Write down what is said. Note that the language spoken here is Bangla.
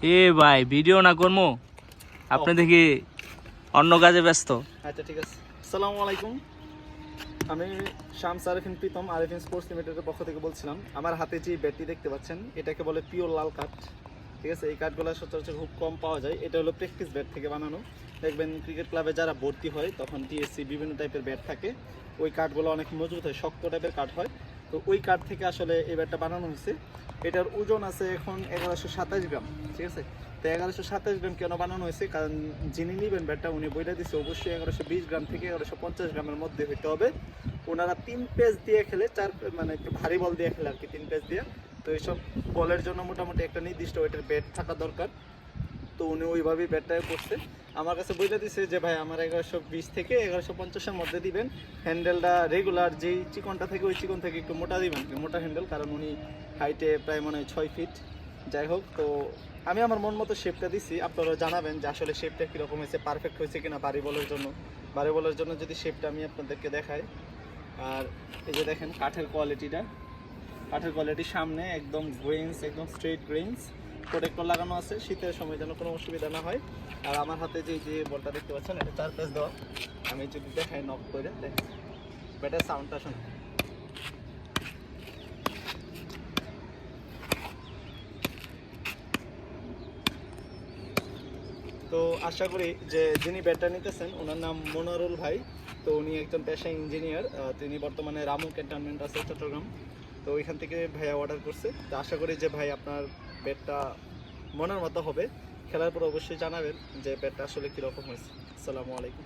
এ ভাই ভিডিও না করবো, আপনি দেখি অন্য কাজে ব্যস্ত। আচ্ছা ঠিক আছে। আসসালামু আলাইকুম, আমি শামস আরেফিন প্রীতম, আরেফিন স্পোর্টস লিমিটেডের পক্ষ থেকে বলছিলাম। আমার হাতে যে ব্যাটটি দেখতে পাচ্ছেন এটাকে বলে পিওর লাল কাঠ। ঠিক আছে, এই কাঠগুলো সচরাচর খুব কম পাওয়া যায়। এটা হলো প্র্যাকটিস ব্যাট থেকে বানানো। দেখবেন ক্রিকেট ক্লাবে যারা ভর্তি হয় তখন টিএসসি বিভিন্ন টাইপের ব্যাট থাকে, ওই কাঠগুলো অনেক মজবুত হয়, শক্ত টাইপের কাঠ হয়। তো ওই কাঠ থেকে আসলে এই ব্যাটটা বানানো হয়েছে। এটার ওজন আছে এখন 1127 গ্রাম। ঠিক আছে, তো 1127 গ্রাম কেন বানানো হয়েছে, কারণ যিনি নেবেন ব্যাটটা উনি বইটা দিচ্ছে অবশ্যই 1120 গ্রাম থেকে 1150 গ্রামের মধ্যে হইতে হবে। ওনারা 3 পেজ দিয়ে খেলে, মানে একটু ভারী বল দিয়ে খেলে আর কি, 3 পেজ দিয়ে। তো এইসব বলের জন্য মোটামুটি একটা নির্দিষ্ট ওয়েটের ব্যাট থাকা দরকার। তো উনি ওইভাবেই ব্যাটটা করছে। আমার কাছে বইটা দিছে যে ভাই আমার 1120 থেকে 1150-এর মধ্যে দিবেন। হ্যান্ডেলটা রেগুলার যেই চিকনটা থেকে ওই চিকন থেকে একটু মোটা দিবেন, মোটা হ্যান্ডেল, কারণ উনি হাইটে প্রায় মনে হয় 6 ফিট। যাই হোক, তো আমি আমার মন মতো শেপটা দিছি। আপনারা জানাবেন যে আসলে শেপটা কীরকম হয়েছে, পারফেক্ট হয়েছে কিনা বাড়ি বলের জন্য। বাড়ি বলের জন্য যদি শেপটা আমি আপনাদেরকে দেখাই, আর এই যে দেখেন কাঠের কোয়ালিটিটা, কাঠের কোয়ালিটি সামনে একদম গ্রেন্স, একদম স্ট্রেট গ্রেন্স, প্রোটেক্টর লাগানো আছে, শীতের সময় যেন কোনো অসুবিধা না হয়। আর আমার হাতে যে বলটা দেখতে পাচ্ছেন এটা 4 পেজ দেওয়া। আমি যদি দেখাই নক করে দেখেন ব্যাটের সাউন্ডটা শুনুন। তো আশা করি যে যিনি ব্যাটটা নিতেছেন ওনার নাম মনোয়ারুল ভাই। তো উনি একজন পেশা ইঞ্জিনিয়ার, তিনি বর্তমানে রামু ক্যান্টনমেন্ট আছে চট্টগ্রাম। তো ওইখান থেকে ভাইয়া অর্ডার করছে। তো আশা করি যে ভাই আপনার ব্যাটটা মনের মতো হবে। খেলার পর অবশ্যই জানাবেন যে ব্যাটটা আসলে কীরকম হয়েছে। আসসালামু আলাইকুম।